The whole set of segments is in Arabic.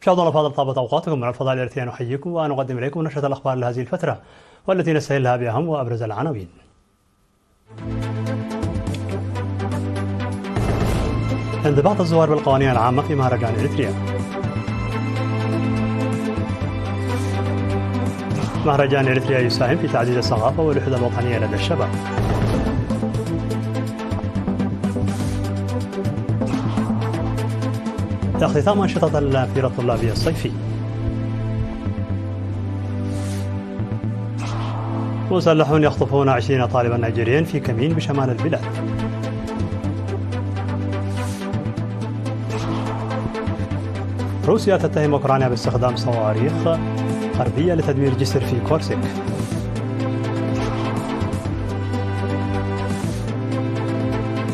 مشاهدينا الأفاضل، طابت أوقاتكم. من الفضاء الإرثية نحييكم ونقدم إليكم نشرة الأخبار لهذه الفترة، والتي نستهلها بأهم وأبرز العناوين. انضباط الزوار بالقوانين العامة في مهرجان إريتريا. مهرجان إريتريا يساهم في تعزيز الثقافة والوحدة الوطنية لدى الشباب. اختتام أنشطة النافذة الطلابية الصيفي. مسلحون يخطفون 20 طالبا نيجيريا في كمين بشمال البلاد. روسيا تتهم أوكرانيا باستخدام صواريخ غربية لتدمير جسر في كورسيك.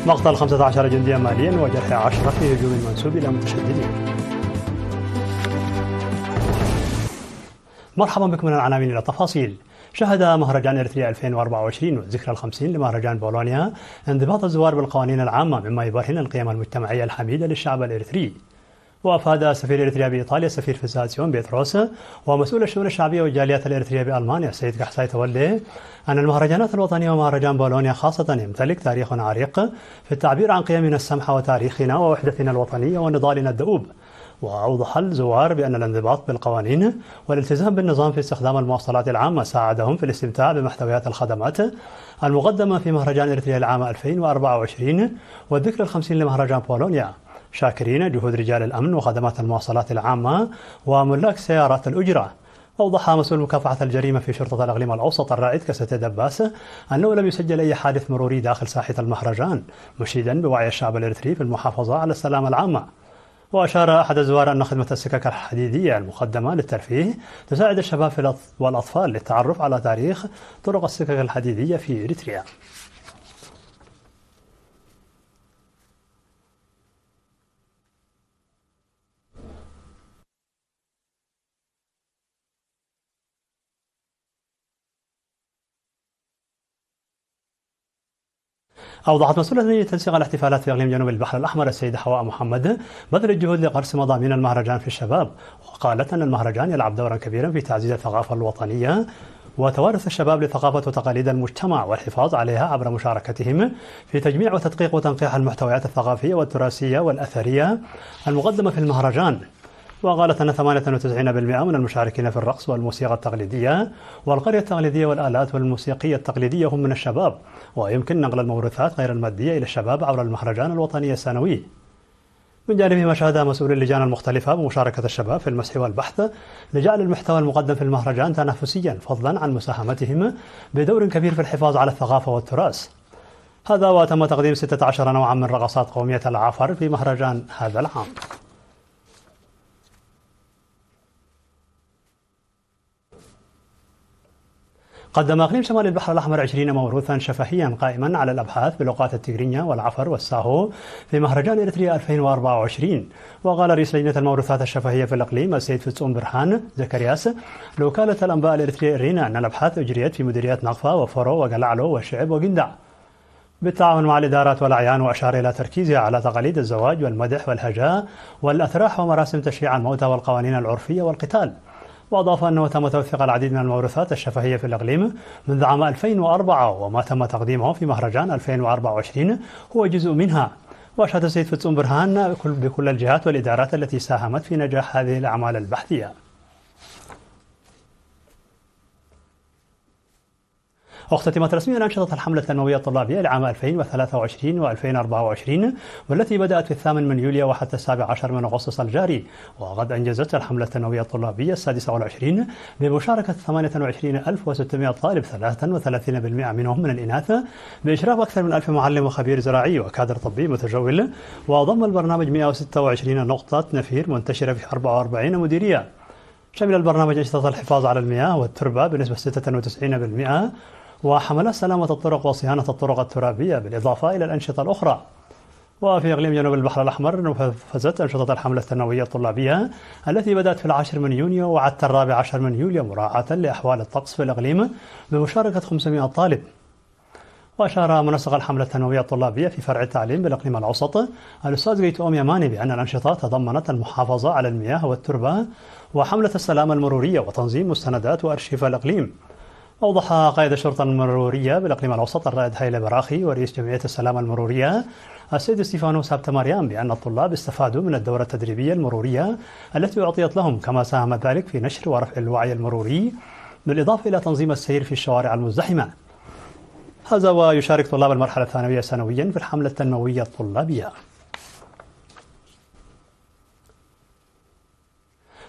مقتل 15 جنديا ماليا وجرح 10 في هجوم منسوب إلى متشددين. مرحبا بكم من العناوين إلى التفاصيل. شهد مهرجان إريتريا 2024 والذكرى ال50 لمهرجان بولونيا انضباط الزوار بالقوانين العامة، مما يبرهن القيم المجتمعية الحميدة للشعب الإريتري. وأفاد سفير إريتريا بإيطاليا السفير فيزاتسيون بيتروس ومسؤول الشؤون الشعبية والجاليات الإريترية بألمانيا السيد كحساي تولي أن المهرجانات الوطنية ومهرجان بولونيا خاصة يمتلك تاريخ عريق في التعبير عن قيمنا السمحة وتاريخنا ووحدتنا الوطنية ونضالنا الدؤوب. وأوضح الزوار بأن الانضباط بالقوانين والالتزام بالنظام في استخدام المواصلات العامة ساعدهم في الاستمتاع بمحتويات الخدمات المقدمة في مهرجان إريتريا العام 2024 والذكرى ال50 لمهرجان بولونيا، شاكرين جهود رجال الأمن وخدمات المواصلات العامة وملاك سيارات الأجرة. أوضح مسؤول مكافحة الجريمة في شرطة الإقليم الأوسط الرائد كاسة دباس أنه لم يسجل أي حادث مروري داخل ساحة المهرجان، مشيدا بوعي الشعب الإريتري في المحافظة على السلامة العامة. وأشار أحد الزوار أن خدمة السكك الحديدية المقدمة للترفيه تساعد الشباب والأطفال للتعرف على تاريخ طرق السكك الحديدية في إريتريا. أوضحت مسؤولة تنسيق الاحتفالات في إقليم جنوب البحر الأحمر السيدة حواء محمد بذل الجهود لقرص مضامين المهرجان في الشباب، وقالت أن المهرجان يلعب دورا كبيرا في تعزيز الثقافة الوطنية وتوارث الشباب لثقافة وتقاليد المجتمع والحفاظ عليها عبر مشاركتهم في تجميع وتدقيق وتنقيح المحتويات الثقافية والتراثية والأثرية المقدمة في المهرجان. وقالت أن 98% من المشاركين في الرقص والموسيقى التقليدية والقرية التقليدية والآلات والموسيقية التقليدية هم من الشباب، ويمكن نقل الموروثات غير المادية إلى الشباب عبر المهرجان الوطني السنوي. من جانبه ما شهد مسؤولي اللجان المختلفة بمشاركة الشباب في المسح والبحث لجعل المحتوى المقدم في المهرجان تنافسيا، فضلا عن مساهمتهم بدور كبير في الحفاظ على الثقافة والتراث. هذا وتم تقديم 16 نوعا من رقصات قومية العفر في مهرجان هذا العام. قدم إقليم شمال البحر الأحمر 20 موروثا شفهيا قائما على الأبحاث بلغات التيغرينيا والعفر والساهو في مهرجان إريتريا 2024. وقال رئيس لجنة الموروثات الشفهية في الإقليم السيد فتسون برهان زكرياس لوكالة الأنباء الإريترية إرينا أن الأبحاث أجريت في مديريات نقفة وفورو وقلعلو وشعب وقندع بالتعاون مع الإدارات والأعيان، وأشار إلى تركيزها على تقاليد الزواج والمدح والهجاء والأتراح ومراسم تشييع الموتى والقوانين العرفية والقتال. وأضاف أنه تم توثيق العديد من الموروثات الشفهية في الإقليم منذ عام 2004، وما تم تقديمه في مهرجان 2024 هو جزء منها. وأشاد السيد فتسون برهان بكل الجهات والإدارات التي ساهمت في نجاح هذه الأعمال البحثية. اختتمت رسميا أنشطة الحملة التنموية الطلابية لعام 2023 و2024 والتي بدأت في 8 من يوليو وحتى 17 من أغسطس الجاري. وقد أنجزت الحملة التنموية الطلابية 26 بمشاركة 28600 طالب، 33% منهم من الإناث، بإشراف أكثر من 1000 معلم وخبير زراعي وكادر طبي متجول. وضم البرنامج 126 نقطة نفير منتشرة في 44 مديرية. شمل البرنامج أنشطة الحفاظ على المياه والتربة بنسبة 96%، وحملات سلامة الطرق وصيانة الطرق الترابية، بالإضافة إلى الأنشطة الأخرى. وفي إقليم جنوب البحر الأحمر نفذت أنشطة الحملة التنموية الطلابية التي بدأت في 10 من يونيو وعدت 14 من يوليو مراعاة لأحوال الطقس في الإقليم بمشاركة 500 طالب. وأشار منسق الحملة التنموية الطلابية في فرع التعليم بالإقليم الأوسط الأستاذ جيتوم يماني بأن الأنشطة تضمنت المحافظة على المياه والتربة وحملة السلامة المرورية وتنظيم مستندات وأرشيف الإقليم. أوضح قائد الشرطة المرورية بالإقليم الأوسط الرائد هيلة براخي ورئيس جمعية السلامة المرورية السيد ستيفانو سابتماريان بأن الطلاب استفادوا من الدورة التدريبية المرورية التي أعطيت لهم، كما ساهم ذلك في نشر ورفع الوعي المروري بالإضافة إلى تنظيم السير في الشوارع المزدحمة. هذا ويشارك طلاب المرحلة الثانوية سنويا في الحملة التنموية الطلابية.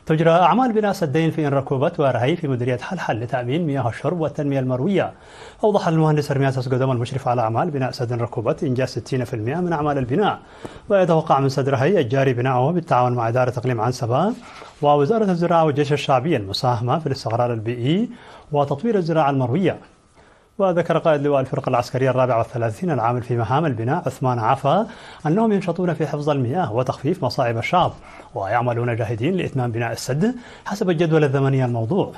تجرى أعمال بناء سدين في ركوبة ورهي في مديرية حلحل لتأمين مياه الشرب والتنمية المروية. أوضح المهندس رمياس أسقدوم المشرف على أعمال بناء سد ركوبة إنجاز 60% من أعمال البناء، ويتوقع من سد رهي الجاري بناؤه بالتعاون مع إدارة إقليم عنسبة ووزارة الزراعة والجيش الشعبي المساهمة في الاستقرار البيئي وتطوير الزراعة المروية. وذكر قائد لواء الفرقة العسكرية 34 العامل في مهام البناء عثمان عفا أنهم ينشطون في حفظ المياه وتخفيف مصاعب الشعب، ويعملون جاهدين لإتمام بناء السد حسب الجدول الزمني الموضوع.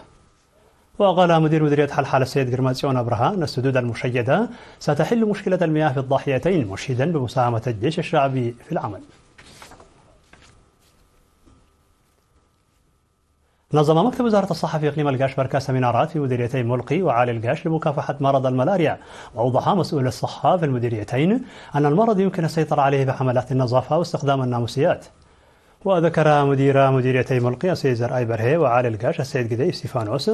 وقال مدير مديرية حلحل السيد قرماسيون أبرهة أن السدود المشيدة ستحل مشكلة المياه في الضاحيتين، مشيدا بمساهمة الجيش الشعبي في العمل. نظم مكتب وزارة الصحة في إقليم القاش بركة سمينارات في مديريتي ملقي وعالي القاش لمكافحة مرض الملاريا. وأوضح مسؤول الصحة في المديريتين أن المرض يمكن السيطرة عليه بحملات النظافة واستخدام الناموسيات. وذكر مدير مديريتي ملقي السيد زرعي برهي وعالي القاش السيد قديف ستيفانوس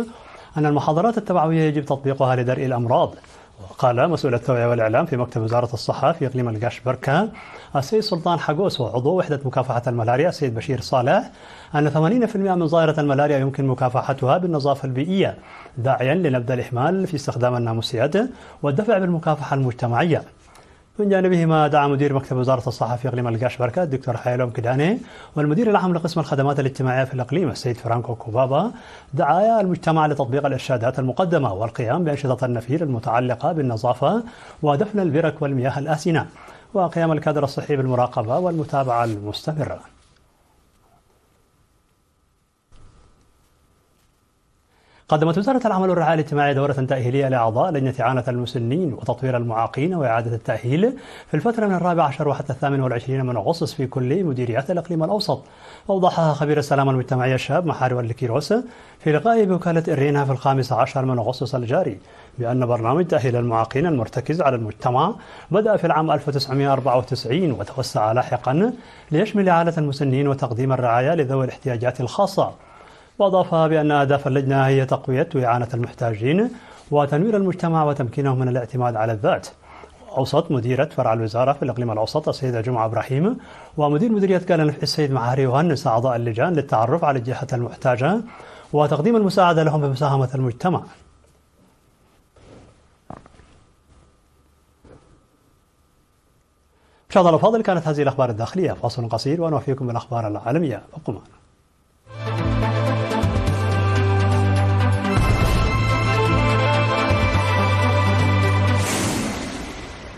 أن المحاضرات التوعوية يجب تطبيقها لدرء الأمراض. وقال مسؤول التوعية والإعلام في مكتب وزارة الصحة في إقليم القاش بركة السيد سلطان حقوس وعضو وحدة مكافحة الملاريا السيد بشير صالح أن 80% من ظاهرة الملاريا يمكن مكافحتها بالنظافة البيئية، داعيا لنبذ الإهمال في استخدام الناموسيات والدفع بالمكافحة المجتمعية. من جانبه ما دعا مدير مكتب وزارة الصحة في إقليم القاش بركة الدكتور حيلوم كداني والمدير العام لقسم الخدمات الاجتماعية في الإقليم السيد فرانكو كوبابا دعايا المجتمع لتطبيق الإرشادات المقدمة والقيام بأنشطة النفير المتعلقة بالنظافة ودفن البرك والمياه الآسنة، وقيام الكادر الصحي بالمراقبة والمتابعة المستمرة. قدمت وزارة العمل والرعاية الاجتماعية دورة تأهيلية لأعضاء لجنة إعانة المسنين وتطوير المعاقين وإعادة التأهيل في الفترة من 14 وحتى 28 من أغسطس في كل مديريات الإقليم الأوسط. أوضحها خبير السلامة المجتمعية الشاب محاري والكيروس في لقائه بوكالة إرينا في 15 من أغسطس الجاري بأن برنامج تأهيل المعاقين المرتكز على المجتمع بدأ في العام 1994 وتوسع لاحقا ليشمل إعانة المسنين وتقديم الرعاية لذوي الاحتياجات الخاصة. وأضاف بأن أهداف اللجنة هي تقوية وإعانة المحتاجين وتنوير المجتمع وتمكينهم من الاعتماد على الذات. أوصت مديرة فرع الوزارة في الإقليم الأوسط السيدة جمعة إبراهيم ومدير مديرية قال نفع السيد معهري يهنس أعضاء اللجان للتعرف على الجهة المحتاجة وتقديم المساعدة لهم بمساهمة المجتمع. مشاهدينا الأفاضل، كانت هذه الأخبار الداخلية. فاصل قصير ونوفيكم بالأخبار العالمية. ابقوا معنا.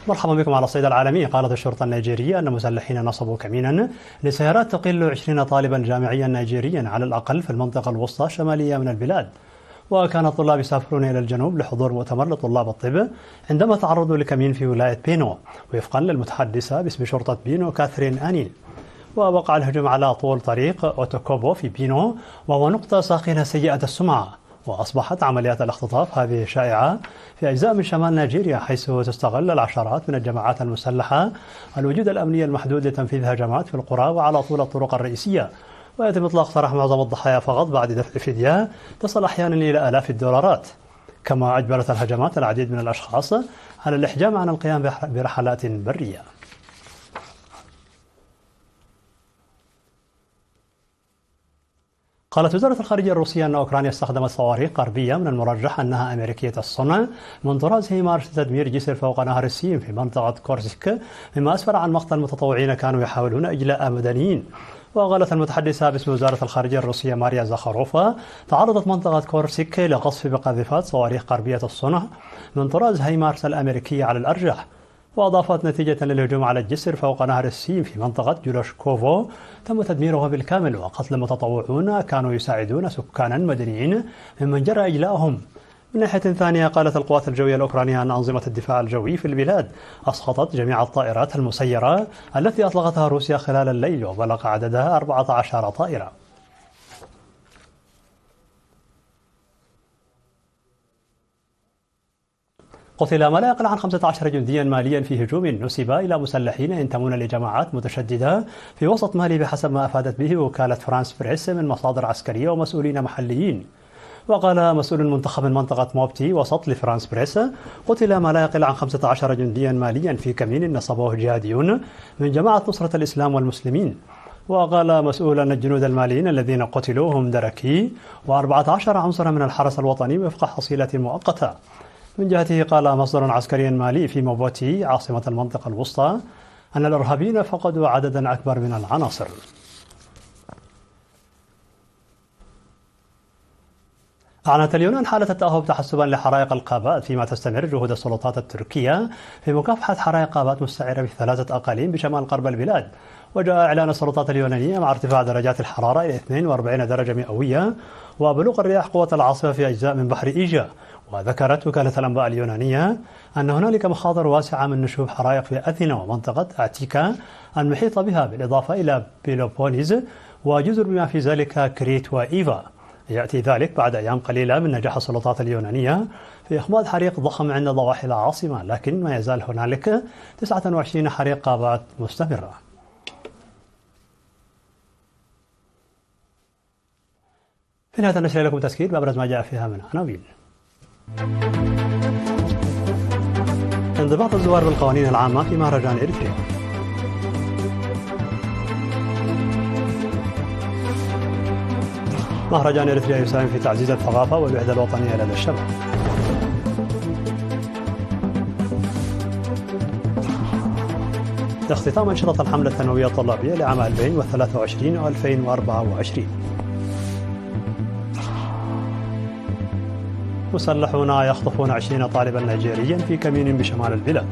مرحبا بكم على الصيد العالمي. قالت الشرطة النيجيرية أن مسلحين نصبوا كمينا لسيارات تقل 20 طالبا جامعيا نيجيريا على الأقل في المنطقة الوسطى الشمالية من البلاد. وكان الطلاب يسافرون إلى الجنوب لحضور مؤتمر لطلاب الطب عندما تعرضوا لكمين في ولاية بينو، وفقا للمتحدثة باسم شرطة بينو كاثرين آنيل. ووقع الهجوم على طول طريق أوتوكوبو في بينو، وهو نقطة ساخنة سيئة السمعة. وأصبحت عمليات الاختطاف هذه شائعة في أجزاء من شمال نيجيريا، حيث تستغل العشرات من الجماعات المسلحة الوجود الأمني المحدود لتنفيذ هجمات في القرى وعلى طول الطرق الرئيسية. ويتم إطلاق سراح معظم الضحايا فقط بعد دفع فدية تصل أحيانا إلى آلاف الدولارات. كما أجبرت الهجمات العديد من الأشخاص على الإحجام عن القيام برحلات برية. قالت وزارة الخارجية الروسية أن أوكرانيا استخدمت صواريخ غربية من المرجح أنها أمريكية الصنع من طراز هيمارس لتدمير جسر فوق نهر السيم في منطقة كورسك، مما أسفر عن مقتل متطوعين كانوا يحاولون إجلاء مدنيين. وقالت المتحدثة باسم وزارة الخارجية الروسية ماريا زاخاروفا تعرضت منطقة كورسك لقصف بقاذفات صواريخ غربية الصنع من طراز هيمارس الأمريكية على الأرجح. وأضافت نتيجة للهجوم على الجسر فوق نهر السيم في منطقة جولوشكوفو تم تدميره بالكامل وقتل متطوعون كانوا يساعدون سكانا مدنيين ممن جرى إجلاءهم. من ناحية ثانية، قالت القوات الجوية الأوكرانية أن أنظمة الدفاع الجوي في البلاد أسقطت جميع الطائرات المسيرة التي أطلقتها روسيا خلال الليل، وبلغ عددها 14 طائرة. قتل ما لا يقل عن 15 جنديا ماليا في هجوم نسب إلى مسلحين ينتمون لجماعات متشددة في وسط مالي، بحسب ما أفادت به وكالة فرانس بريس من مصادر عسكرية ومسؤولين محليين. وقال مسؤول منتخب من منطقة موبتي وسط لفرانس بريس: قتل ما لا يقل عن 15 جنديا ماليا في كمين نصبه جهاديون من جماعة نصرة الإسلام والمسلمين. وقال مسؤول أن الجنود الماليين الذين قتلوا هم دركي و14 عنصرا من الحرس الوطني وفق حصيلة مؤقتة. من جهته، قال مصدر عسكري مالي في موبوتي عاصمة المنطقة الوسطى أن الإرهابيين فقدوا عددا أكبر من العناصر. أعلنت اليونان حالة التأهب تحسبا لحرائق الغابات، فيما تستمر جهود السلطات التركية في مكافحة حرائق غابات مستعرة في 3 أقاليم بشمال غرب البلاد. وجاء إعلان السلطات اليونانية مع ارتفاع درجات الحرارة إلى 42 درجة مئوية وبلوغ الرياح قوة العاصفة في أجزاء من بحر إيجا. وذكرت وكالة الأنباء اليونانية أن هنالك مخاطر واسعة من نشوب حرائق في أثينا ومنطقة أتيكا المحيطة بها، بالإضافة إلى بيلوبونيز وجزر بما في ذلك كريت وإيفا. يأتي ذلك بعد أيام قليلة من نجاح السلطات اليونانية في إخماد حريق ضخم عند ضواحي العاصمة، لكن ما يزال هنالك 29 حريق غابات مستمرة. في نهاية النشر لكم تذكير بأبرز ما جاء فيها من عناوين. انضباط الزوار بالقوانين العامة في مهرجان إريتريا. مهرجان إريتريا يساهم في تعزيز الثقافة والوحدة الوطنية لدى الشباب. اختتام أنشطة الحملة التنموية الطلابية لعام 2023 و 2024. مسلحون يخطفون 20 طالبا نيجيريا في كمين بشمال البلاد.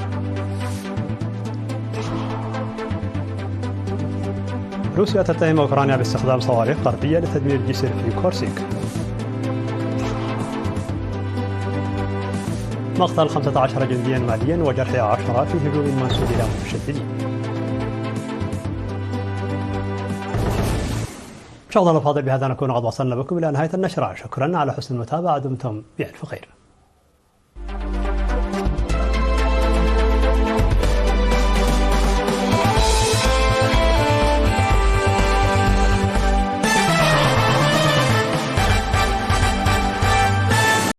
روسيا تتهم أوكرانيا باستخدام صواريخ غربية لتدمير جسر في كورسيك. مقتل 15 جنديا ماليا وجرح 10 في هجوم منسوب إلى متشددين. مشاهدينا الأفاضل، بهذا نكون قد وصلنا بكم إلى نهاية النشرة. شكرا على حسن المتابعة، دمتم بألف خير.